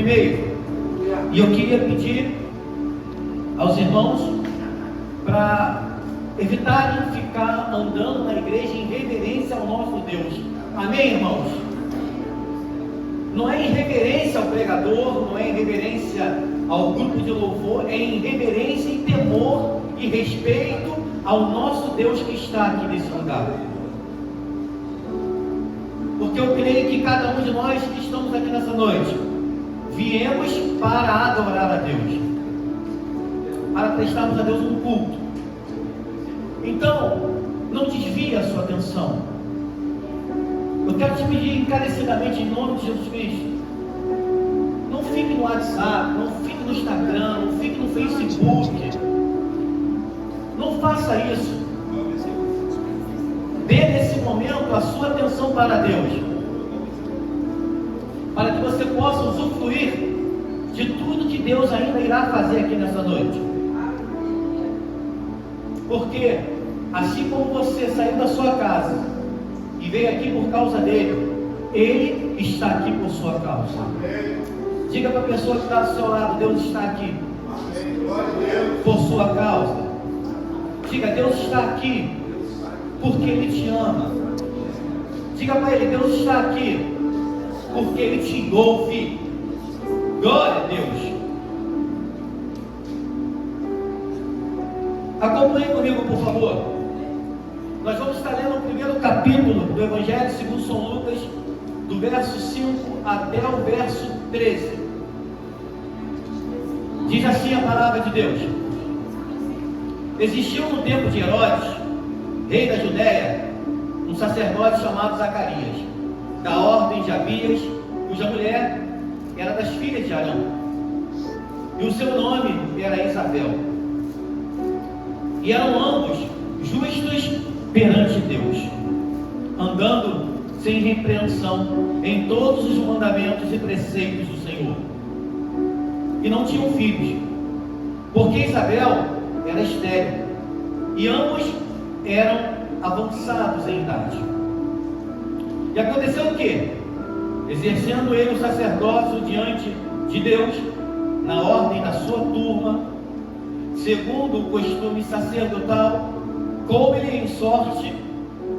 e-mail. E eu queria pedir aos irmãos para evitarem ficar andando na igreja em reverência ao nosso Deus. Amém, irmãos? Não é em reverência ao pregador, não é em reverência ao grupo de louvor, é em reverência e temor e respeito ao nosso Deus que está aqui nesse lugar. Porque eu creio que cada um de nós que estamos aqui nessa noite viemos para adorar a Deus, para prestarmos a Deus um culto. Então, não desvie a sua atenção. Eu quero te pedir encarecidamente, em nome de Jesus Cristo, não fique no WhatsApp, não fique no Instagram, não fique no Facebook. Não faça isso. Dê nesse momento a sua atenção para Deus, para que você possa usufruir de tudo que Deus ainda irá fazer aqui nessa noite. Porque assim como você saiu da sua casa e veio aqui por causa dele, ele está aqui por sua causa. Diga para a pessoa que está do seu lado: Deus está aqui por sua causa. Diga: Deus está aqui porque Ele te ama. Diga para Ele: Deus está aqui porque Ele te ouve. Glória a Deus. Acompanhe comigo, por favor. Nós vamos estar lendo o primeiro capítulo do Evangelho segundo São Lucas, do verso 5 até o verso 13. Diz assim a palavra de Deus: Existiu no tempo de Herodes, rei da Judéia, um sacerdote chamado Zacarias, da ordem de Abias, cuja mulher era das filhas de Arão, e o seu nome era Isabel. E eram ambos justos perante Deus, andando sem repreensão em todos os mandamentos e preceitos do Senhor. E não tinham filhos, porque Isabel era estéril, e ambos eram avançados em idade. E aconteceu o quê? Exercendo ele o sacerdócio diante de Deus, na ordem da sua turma, segundo o costume sacerdotal, coube-lhe em sorte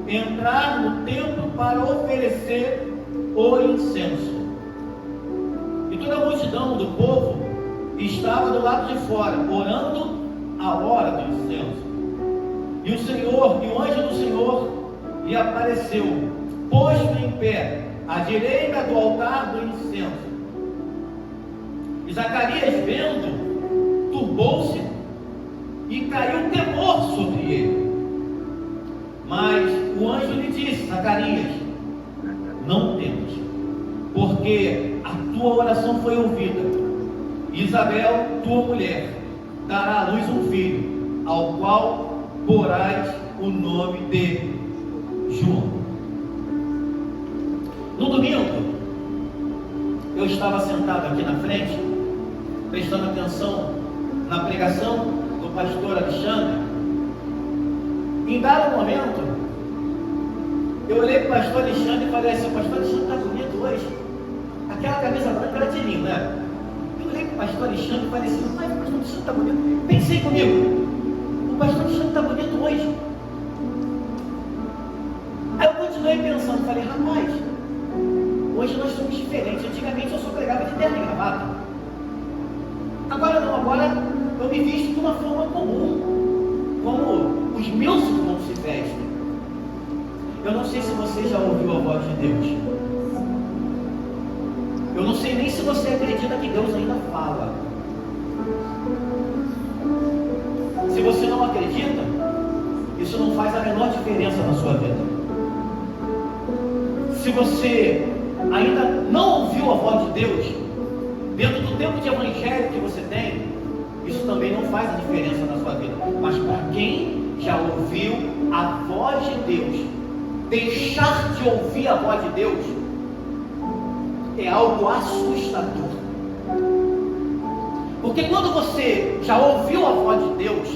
entrar no templo para oferecer o incenso. E toda a multidão do povo estava do lado de fora, orando a hora do incenso. E o anjo do Senhor lhe apareceu, posto em pé, à direita do altar do incenso. E Zacarias, vendo, turbou-se e caiu temor sobre ele. Mas o anjo lhe disse: Zacarias, não temas, porque a tua oração foi ouvida. Isabel, tua mulher, dará à luz um filho, ao qual porás o nome de João. No domingo, eu estava sentado aqui na frente, prestando atenção na pregação do pastor Alexandre. Em dado momento, eu olhei para o pastor Alexandre e falei assim: o pastor Alexandre está bonito hoje. Aquela camisa branca era de linho, né? Eu olhei para o pastor Alexandre e falei assim: mas o pastor Alexandre está bonito. Pensei comigo: o pastor Alexandre está bonito hoje. Aí eu continuei pensando, falei: rapaz, hoje nós somos diferentes. Antigamente eu só pregava de terno e gravata. Agora não, agora eu me visto de uma forma comum, como os meus irmãos se vestem. Eu não sei se você já ouviu a voz de Deus. Eu não sei nem se você acredita que Deus ainda fala. Se você não acredita, isso não faz a menor diferença na sua vida. Se você ainda não ouviu a voz de Deus, dentro do tempo de evangelho que você tem, isso também não faz a diferença na sua vida. Mas para quem já ouviu a voz de Deus, deixar de ouvir a voz de Deus é algo assustador. Porque quando você já ouviu a voz de Deus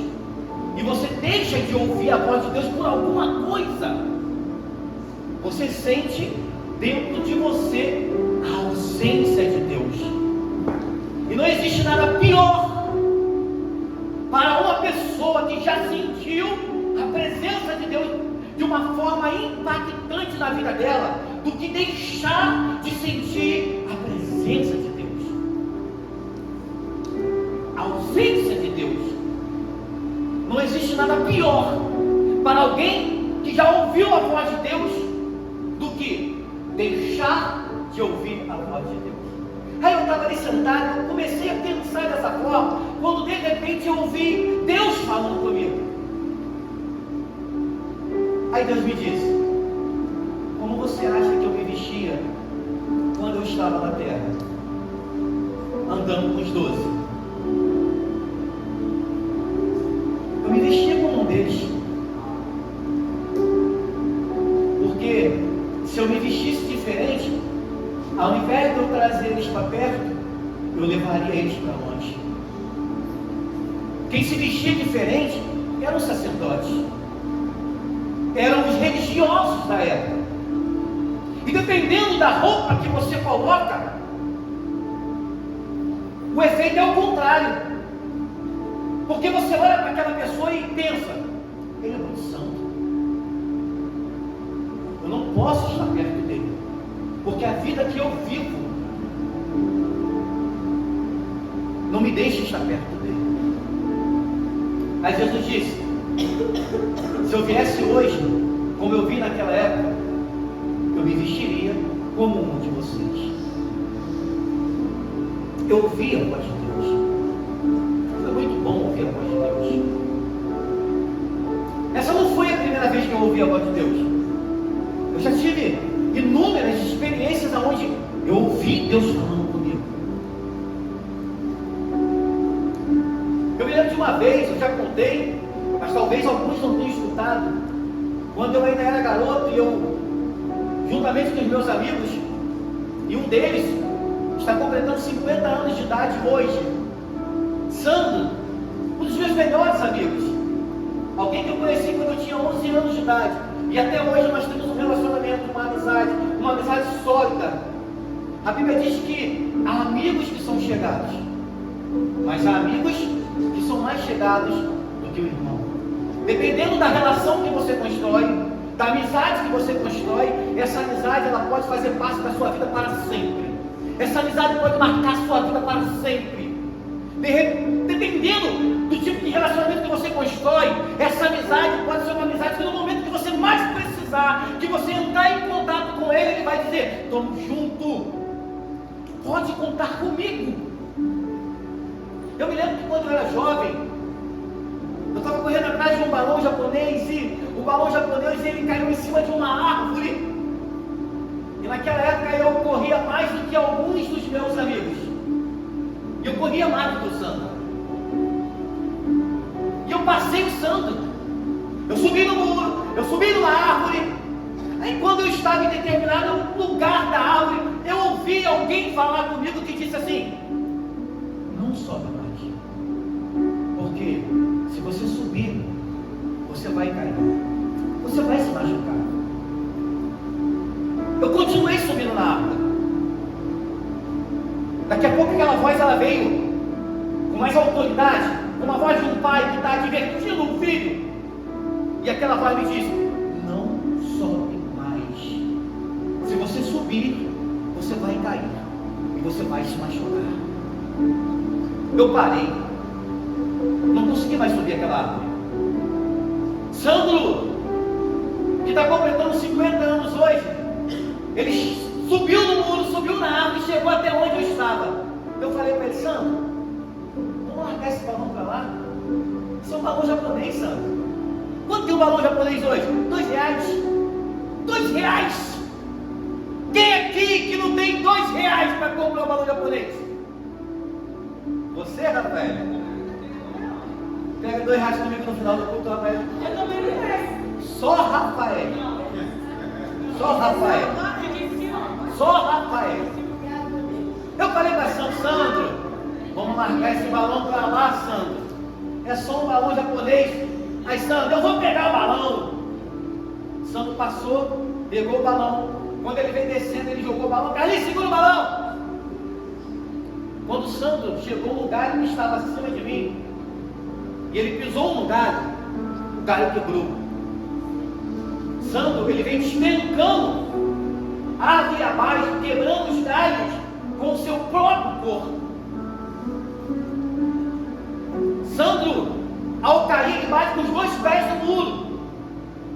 e você deixa de ouvir a voz de Deus por alguma coisa, você sente dentro de você a ausência de Deus. E não existe nada pior para uma pessoa que já sentiu a presença de Deus de uma forma impactante na vida dela, do que deixar de sentir a presença de Deus, a ausência de Deus. Não existe nada pior para alguém que já ouviu a voz de Deus do que deixar de ouvir a voz de Deus. Aí eu estava ali sentado, eu comecei a pensar dessa forma, quando de repente eu ouvi Deus falando comigo. Aí Deus me disse: como você acha que eu me vestia quando eu estava na terra, andando com os 12? Eu me vestia como um deles, porque se eu me vestisse diferente, ao invés de eu trazer eles para perto, eu levaria eles para longe. Quem se vestia diferente eram os sacerdotes, eram os religiosos da época. E dependendo da roupa que você coloca, o efeito é o contrário. Porque você olha para aquela pessoa e pensa: ele é muito santo, eu não posso estar perto dele, porque a vida que eu vivo não me deixa estar perto dele. Mas Jesus disse: se eu viesse hoje como eu vi naquela época, eu me vestiria como um de vocês. Eu ouvi a voz de Deus. Foi muito bom ouvir a voz de Deus. Essa não foi a primeira vez que eu ouvi a voz de Deus. Eu já tive inúmeras experiências onde eu ouvi Deus falando comigo. Eu me lembro de uma vez, eu já contei, mas talvez alguns não tenham escutado, quando eu ainda era garoto e eu, juntamente com os meus amigos, e um deles está completando 50 anos de idade hoje, Sandro, um dos meus melhores amigos, alguém que eu conheci quando eu tinha 11 anos de idade, e até hoje nós temos um relacionamento, uma amizade sólida. A Bíblia diz que há amigos que são chegados, mas há amigos que são mais chegados do que o irmão. Dependendo da relação que você constrói, da amizade que você constrói, essa amizade ela pode fazer parte da sua vida para sempre. Essa amizade pode marcar a sua vida para sempre. Dependendo do tipo de relacionamento que você constrói, essa amizade pode ser uma amizade que no momento que você mais precisar, que você entrar em contato com ele vai dizer: estamos juntos, pode contar comigo. Eu me lembro que quando eu era jovem, eu estava correndo atrás de um balão japonês, e o balão japonês ele caiu em cima de uma árvore. E naquela época eu corria mais do que alguns dos meus amigos. E eu corria mais do que o Sandro. E eu passei o Sandro. Eu subi no muro, eu subi numa árvore. Aí quando eu estava em determinado lugar da árvore, eu ouvi alguém falar comigo que disse assim: não sobe mais, porque se você subir, você vai cair, você vai se machucar. Eu continuei subindo na árvore. Daqui a pouco aquela voz ela veio com mais autoridade, com uma voz de um pai que está advertindo um filho. E aquela voz me disse: não sobe mais. Se você subir, você vai cair e você vai se machucar. Eu parei, não consegui mais subir aquela árvore. Sandro, que está completando 50 anos hoje, ele subiu no muro, subiu na árvore e chegou até onde eu estava. Eu falei para ele: Sandro, vamos largar esse balão para lá? Isso é um balão japonês, Sandro. Quanto tem um balão japonês hoje? R$2. R$2. Quem aqui que não tem R$2 para comprar um balão japonês? Você, Rafael? Pega R$2 comigo no final do culto, Rafael. Só Rafael. Só Rafael. Só Rafael. Eu falei para Sandro: vamos marcar esse balão para lá, Sandro. É só um balão japonês. Aí Sandro: eu vou pegar o balão. Sandro passou, pegou o balão. Quando ele veio descendo, ele jogou o balão. Carlinhos, segura o balão. Quando Sandro chegou no galho que estava acima de mim, e ele pisou no galho, o galho quebrou. Sandro, ele vem despencando árvore abaixo, quebrando os galhos com o seu próprio corpo. Sandro, ao cair, ele bate com os 2 pés no muro.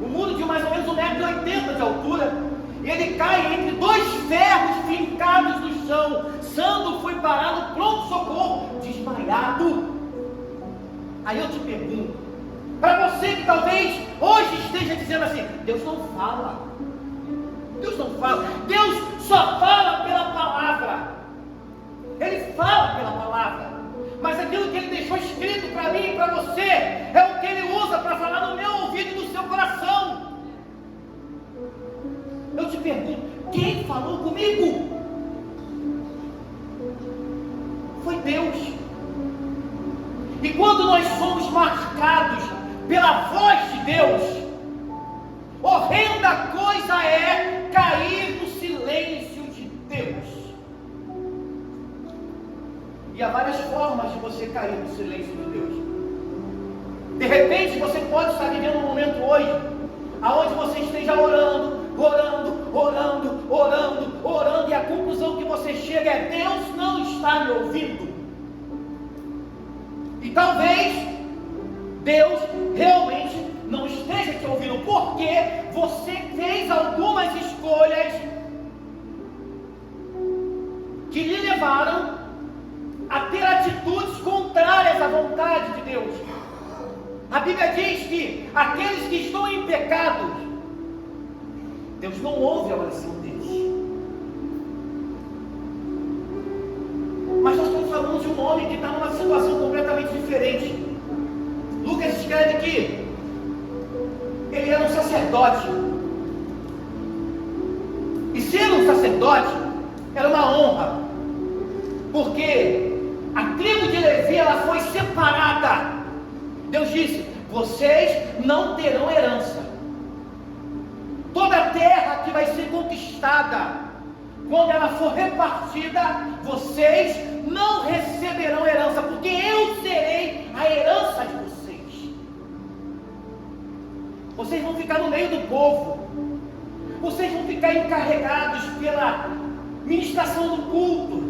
O muro de mais ou menos 1,80 m de altura. E ele cai entre 2 ferros fincados no chão. Sandro foi parar no pronto-socorro, desmaiado. Aí eu te pergunto, para você que talvez hoje esteja dizendo assim: Deus não fala. Deus não fala. Deus só fala pela palavra. Ele fala pela palavra. Mas aquilo que Ele deixou escrito para mim e para você é o que Ele usa para falar no meu ouvido e no seu coração. Eu te pergunto, quem falou comigo? Foi Deus. E quando nós somos marcados pela voz de Deus, horrenda coisa é cair no silêncio de Deus. E há várias formas de você cair no silêncio de Deus. De repente você pode estar vivendo um momento hoje, aonde você esteja orando, e a conclusão que você chega é: Deus não está me ouvindo. E talvez Deus realmente não esteja te ouvindo, porque você fez algumas escolhas que lhe levaram a ter atitudes contrárias à vontade de Deus. A Bíblia diz que aqueles que estão em pecado, Deus não ouve a oração deles. Mas nós estamos falando de um homem que está numa situação completamente diferente. Lucas escreve que ele era um sacerdote. E ser um sacerdote era uma honra, porque a tribo de Levi, ela foi separada. Deus disse: vocês não terão herança. Toda a terra que vai ser conquistada, quando ela for repartida, vocês não receberão herança, porque eu serei a herança de vocês. Vocês vão ficar no meio do povo. Vocês vão ficar encarregados pela ministração do culto,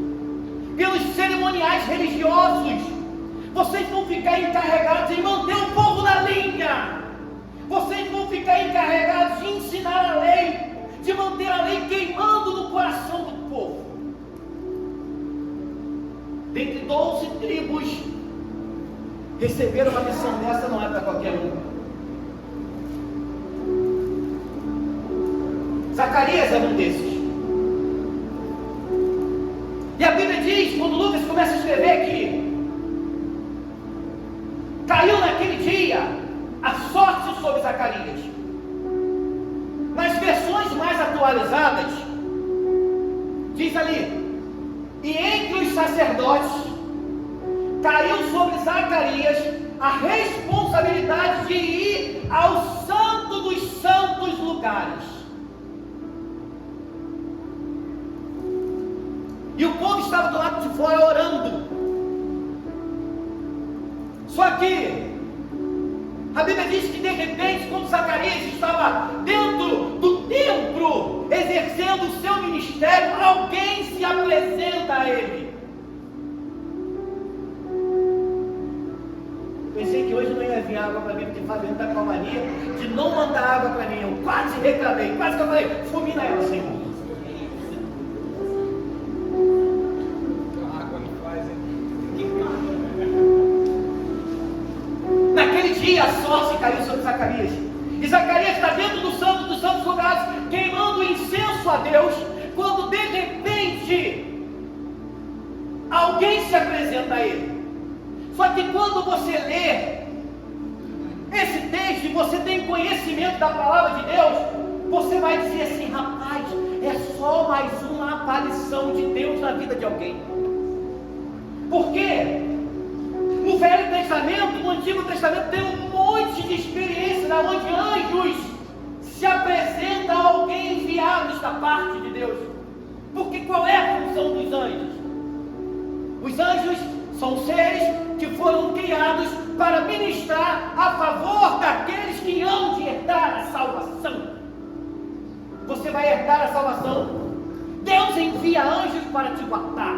pelos cerimoniais religiosos. Vocês vão ficar encarregados em manter o povo na linha. Vocês vão ficar encarregados de ensinar a lei, de manter a lei queimando no coração do povo. Dentre 12 tribos, receber uma missão dessa não é para qualquer um. Zacarias era um desses. E a Bíblia diz, quando Lucas começa a escrever, que caiu naquele dia a sorte sobre Zacarias. Nas versões mais atualizadas, diz ali: e entre os sacerdotes caiu sobre Zacarias a responsabilidade de ir ao santo dos santos lugares. E o povo estava do lado de fora orando. Só que a Bíblia diz que de repente, quando Zacarias estava dentro do templo, exercendo o seu ministério, alguém se apresenta a ele. Pensei que hoje não ia vir água para mim, porque Fabiano está com a mania de não mandar água para mim. Eu quase reclamei, quase que eu falei: fulmina ela, Senhor. A sorte caiu sobre Zacarias. E Zacarias está dentro do santo dos santos lugares, queimando incenso a Deus, quando de repente alguém se apresenta a ele. Só que quando você lê esse texto e você tem conhecimento da palavra de Deus, você vai dizer assim: rapaz, é só mais uma aparição de Deus na vida de alguém. Por quê? No Velho Testamento, no Antigo Testamento, tem um monte de experiência onde anjos se apresentam a alguém enviado da parte de Deus. Porque qual é a função dos anjos? Os anjos são seres que foram criados para ministrar a favor daqueles que hão de herdar a salvação. Você vai herdar a salvação. Deus envia anjos para te guardar.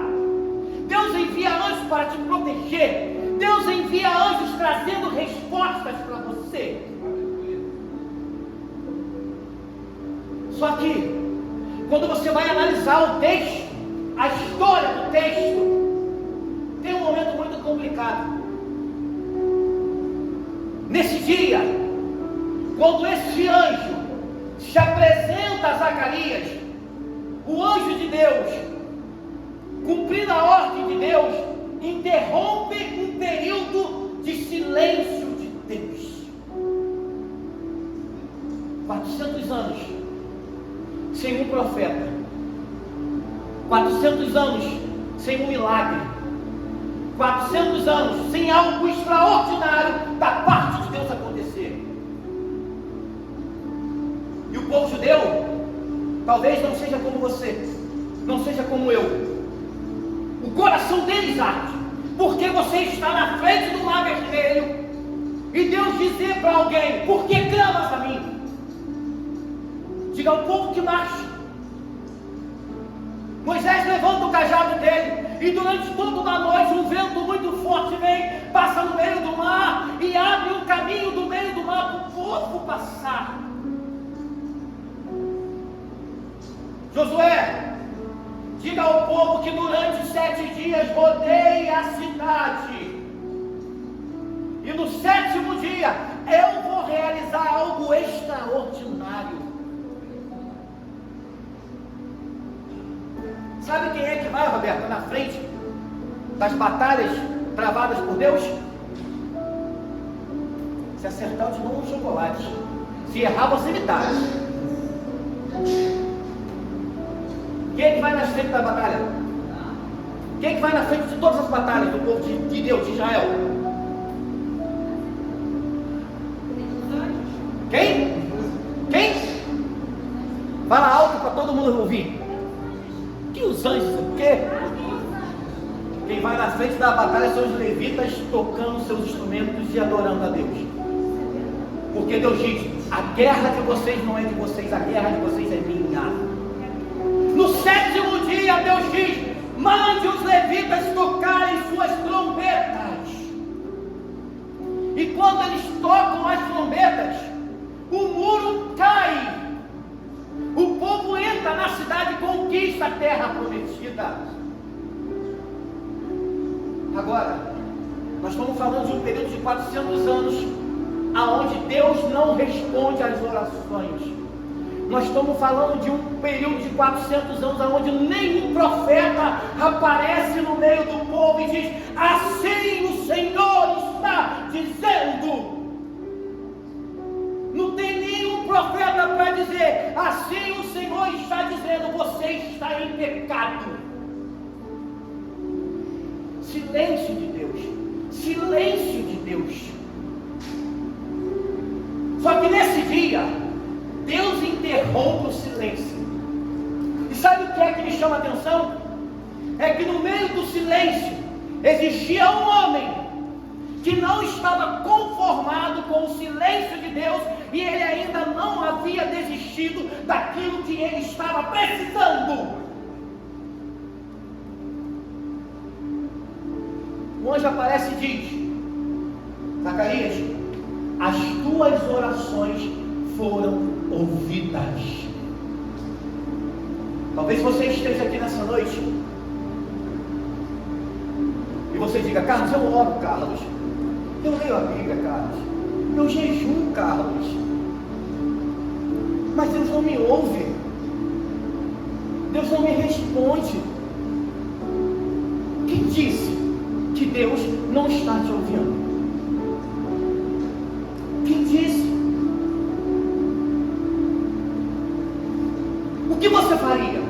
Deus envia anjos para te proteger. Deus envia anjos trazendo respostas para você. Só que, quando você vai analisar o texto, a história do texto, tem um momento muito complicado. Nesse dia, quando esse anjo se apresenta a Zacarias, o anjo de Deus, cumprindo a ordem de Deus, interrompe um período de silêncio de Deus. 400 anos sem um profeta, 400 anos sem um milagre, 400 anos sem algo extraordinário da parte de Deus acontecer. E o povo judeu talvez não seja como você, não seja como eu. O coração deles arde, porque você está na frente do mar vermelho e Deus dizer para alguém: por que clamas a mim? Diga ao povo que marche. Moisés levanta o cajado dele e durante toda uma noite um vento muito forte vem, passa no meio do mar e abre um caminho do meio do mar para o povo passar. Josué, diga ao povo que durante 7 dias rodeie a cidade. E no 7º dia eu vou realizar algo extraordinário. Sabe quem é que vai, Roberto, na frente das batalhas travadas por Deus? Se acertar, eu te dou um chocolate. Se errar, você me dá. Quem é que vai na frente da batalha? Quem é que vai na frente de todas as batalhas do povo de Deus, de Israel? Quem? Quem? Fala alto para todo mundo ouvir. Que os anjos, o quê? Quem vai na frente da batalha são os levitas tocando seus instrumentos e adorando a Deus. Porque Deus diz: a guerra de vocês não é de vocês, a guerra de vocês é minha. No 7º dia Deus diz: mande os levitas tocarem suas trombetas. E quando eles tocam as trombetas, o muro cai. O povo entra na cidade e conquista a terra prometida. Agora, nós estamos falando de um período de 400 anos, aonde Deus não responde às orações. Nós estamos falando de um período de 400 anos, onde nenhum profeta aparece no meio do povo e diz: assim o Senhor está dizendo. Não tem nenhum profeta para dizer: assim o Senhor está dizendo, você está em pecado. Silêncio de Deus, silêncio de Deus. Só que nesse dia, Deus interrompe o silêncio. E sabe o que é que me chama a atenção? É que no meio do silêncio existia um homem que não estava conformado com o silêncio de Deus, e ele ainda não havia desistido daquilo que ele estava precisando. O anjo aparece e diz: Zacarias, as tuas orações foram ouvidas. Talvez você esteja aqui nessa noite e você diga: Carlos, eu oro, Carlos, eu leio a Bíblia, Carlos, eu jejuo, Carlos, mas Deus não me ouve, Deus não me responde. Quem disse que Deus não está te ouvindo? Quem disse? O que você faria?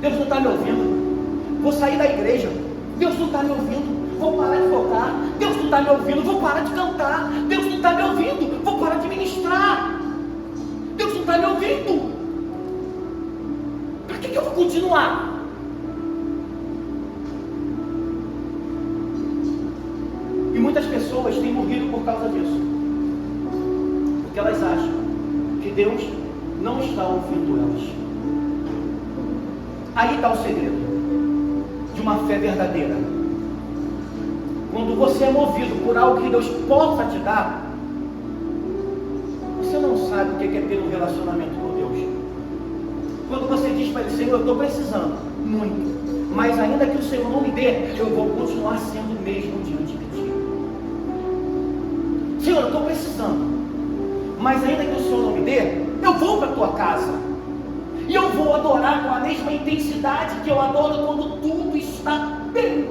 Deus não está me ouvindo, vou sair da igreja. Deus não está me ouvindo, vou parar de tocar. Deus não está me ouvindo, vou parar de cantar. Deus não está me ouvindo, vou parar de ministrar. Deus não está me ouvindo, para que eu vou continuar? E muitas pessoas têm morrido por causa disso, porque elas acham que Deus não está ouvindo elas. Aí está o segredo de uma fé verdadeira. Quando você é movido por algo que Deus possa te dar, você não sabe o que é ter um relacionamento com Deus. Quando você diz para Ele: Senhor, eu estou precisando muito, mas ainda que o Senhor não me dê, eu vou continuar sendo o mesmo diante de Ti. Senhor, eu estou precisando, mas ainda que o Senhor não me dê, eu vou para a Tua casa, e eu vou adorar com a mesma intensidade que eu adoro quando tudo está bem.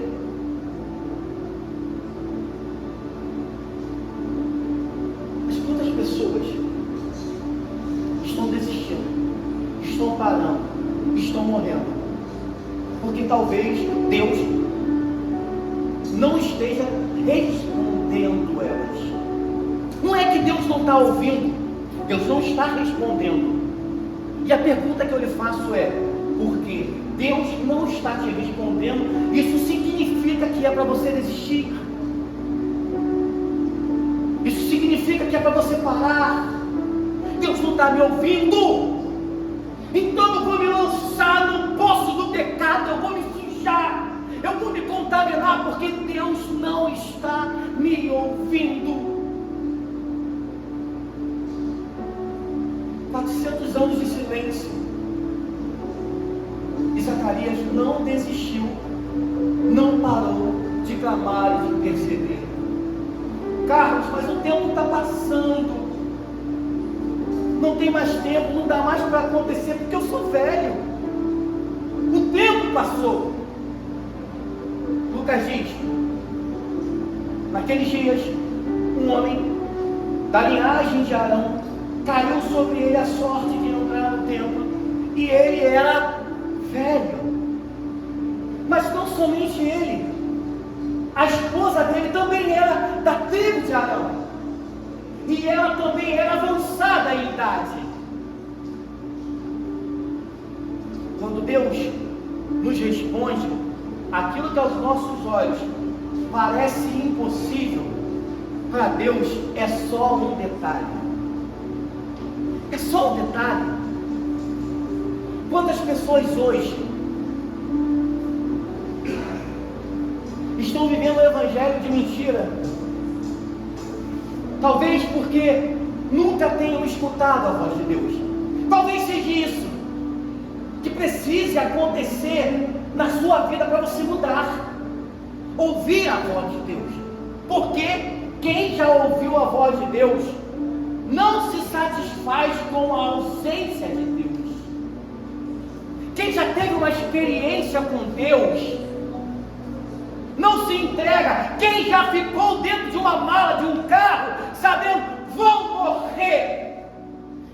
Mas quantas pessoas estão desistindo, estão parando, estão morrendo, porque talvez Deus não esteja respondendo elas. Não é que Deus não está ouvindo, Deus não está respondendo. E a pergunta que eu lhe faço é: porque Deus não está te respondendo, isso significa que é para você desistir? Isso significa que é para você parar? Deus não está me ouvindo, então eu vou me lançar no poço do pecado, eu vou me sujar, eu vou me contaminar, porque Deus não está me ouvindo. 400 anos de silêncio, e Zacarias não desistiu, não parou de clamar e de interceder. Carlos, mas o tempo está passando, não tem mais tempo, não dá mais para acontecer, porque eu sou velho, o tempo passou. Lucas diz: naqueles dias, um homem da linhagem de Arão caiu sobre ele a sorte de entrar no templo, e ele era velho. Mas não somente ele, a esposa dele também era da tribo de Arão, e ela também era avançada em idade. Quando Deus nos responde aquilo que aos nossos olhos parece impossível, para Deus é só um detalhe. É só um detalhe. Quantas pessoas hoje estão vivendo o evangelho de mentira? Talvez porque nunca tenham escutado a voz de Deus. Talvez seja isso que precise acontecer na sua vida para você mudar. Ouvir a voz de Deus. Porque quem já ouviu a voz de Deus não se satisfaz com a ausência de Deus. Quem já teve uma experiência com Deus não se entrega. Quem já ficou dentro de uma mala de um carro sabendo: vão morrer,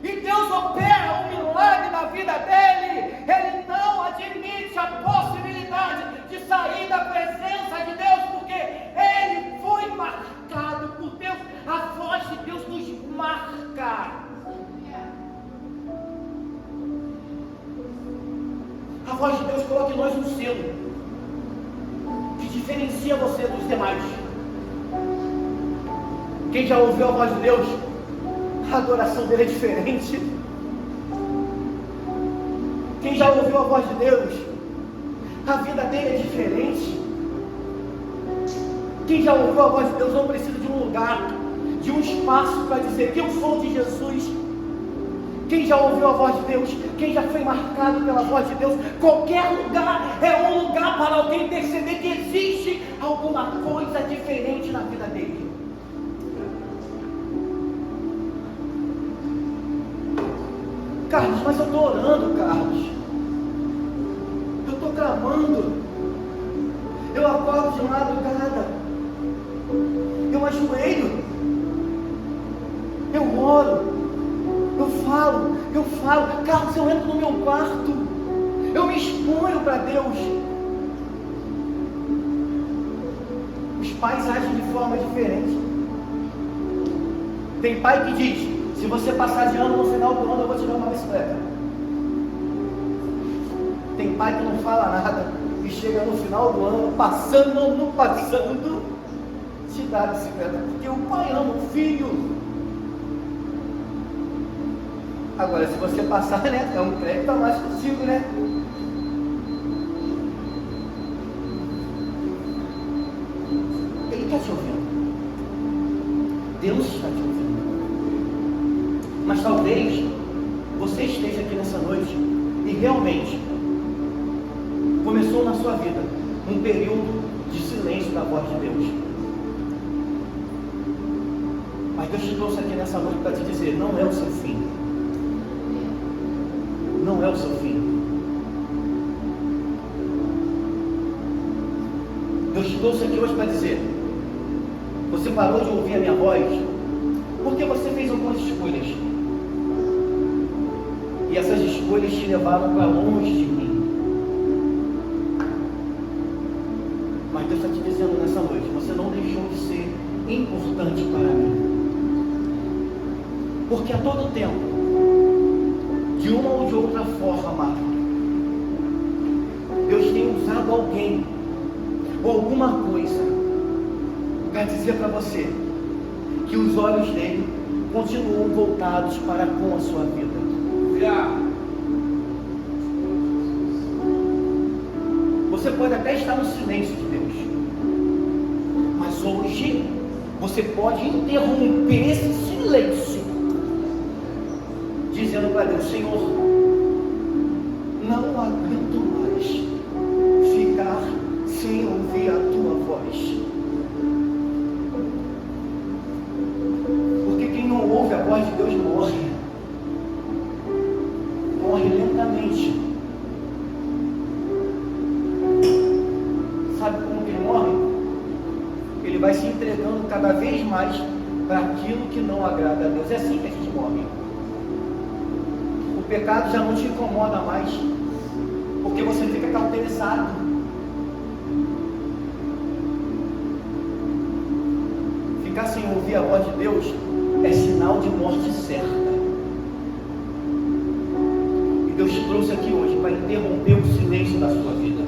e Deus opera um milagre na vida dele, ele não admite a possibilidade de sair da presença de Deus, porque ele foi marcado por Deus. A voz de Deus nos marca. A voz de Deus coloca em nós um selo que diferencia você dos demais. Quem já ouviu a voz de Deus, a adoração dele é diferente. Quem já ouviu a voz de Deus, a vida dele é diferente. Quem já ouviu a voz de Deus não precisa de um lugar, de um espaço para dizer que eu sou de Jesus. Quem já ouviu a voz de Deus, quem já foi marcado pela voz de Deus, qualquer lugar é um lugar para alguém perceber que existe alguma coisa diferente na vida dele. Carlos, mas eu estou orando, Carlos, eu estou clamando, eu acordo de madrugada, eu ajoelho, eu oro, eu falo, Carlos, eu entro no meu quarto, eu me exponho para Deus. Os pais agem de forma diferente. Tem pai que diz: se você passar de ano, no final do ano eu vou te dar uma bicicleta. Tem pai que não fala nada e chega no final do ano, passando, te dar a bicicleta, porque o pai ama o filho. Agora, se você passar, né, é um crédito a mais contigo, né? Ele está te ouvindo. Deus está te ouvindo. Mas talvez você esteja aqui nessa noite e realmente começou na sua vida um período de silêncio da voz de Deus. Mas Deus te trouxe aqui nessa noite para te dizer, não é o seu fim. Não é o seu fim. Deus te trouxe aqui hoje para dizer, você parou de ouvir a minha voz porque você fez algumas escolhas. E essas escolhas te levaram para longe de mim. Mas Deus está te dizendo nessa noite, você não deixou de ser importante para mim. Porque a todo tempo, de uma ou de outra forma, Deus tem usado alguém ou alguma coisa para dizer para você que os olhos dele continuam voltados para com a sua vida. Você pode até estar no silêncio de Deus, mas hoje você pode interromper esse silêncio dizendo para Deus, Senhor, não aguento mais ficar sem ouvir a tua voz. Porque quem não ouve a voz de Deus morre. Morre lentamente. Sabe como que ele morre? Ele vai se entregando cada vez mais para aquilo que não agrada a Deus. É assim que a gente morre. O pecado já não te incomoda mais, porque você fica cauterizado. Ficar sem ouvir a voz de Deus é sinal de morte certa. E Deus te trouxe aqui hoje para interromper o silêncio da sua vida.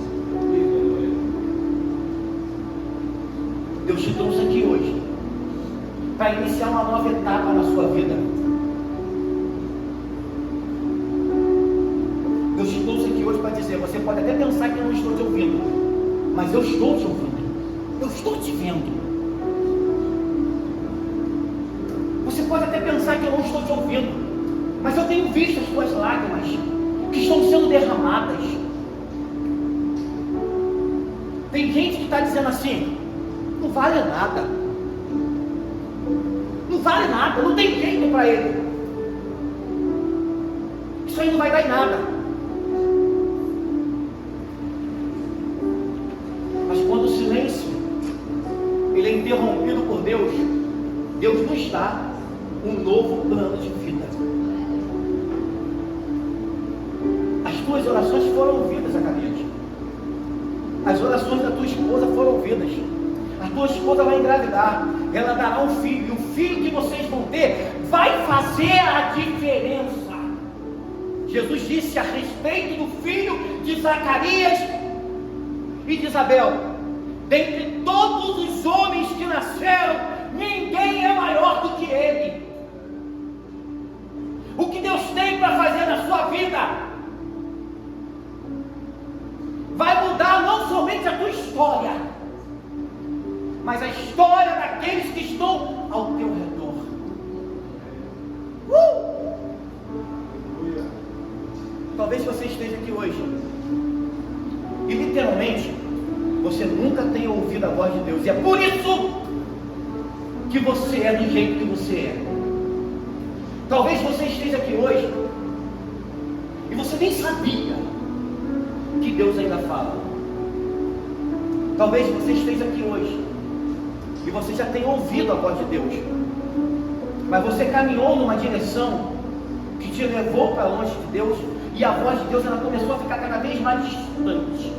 Deus te trouxe aqui hoje para iniciar uma nova etapa na sua vida. Deus te trouxe aqui hoje para dizer, você pode até pensar que eu não estou te ouvindo, mas eu estou te ouvindo. Eu estou te vendo. Você pode até pensar que eu não estou te ouvindo, mas eu tenho visto as tuas lágrimas que estão sendo derramadas. Tem gente que está dizendo assim, não vale nada. Não vale nada, não tem jeito para ele. Isso aí não vai dar em nada. Mas quando o silêncio ele é interrompido por Deus, Deus nos dá um novo plano de vida. As tuas orações foram ouvidas, Zacarias. As orações da tua esposa foram ouvidas. A tua esposa vai engravidar, ela dará um filho, e o filho que vocês vão ter vai fazer a diferença. Jesus disse a respeito do filho de Zacarias e de Isabel: dentre todos os homens que nasceram, ninguém é maior do que ele. O que Deus tem para fazer na sua vida vai mudar não somente a tua história, mas a história daqueles que estão ao teu redor. Talvez você esteja aqui hoje e literalmente você nunca tenha ouvido a voz de Deus, e é por isso que você é do jeito que você é. Talvez você esteja aqui hoje e você nem sabia que Deus ainda fala. Talvez você esteja aqui hoje e você já tenha ouvido a voz de Deus, mas você caminhou numa direção que te levou para longe de Deus, e a voz de Deus ela começou a ficar cada vez mais distante.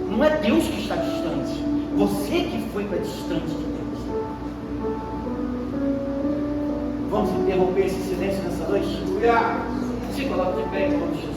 Não é Deus que está distante, você que foi para distante de Deus. Vamos interromper esse silêncio nessa noite? Se coloque de pé em nome de Jesus.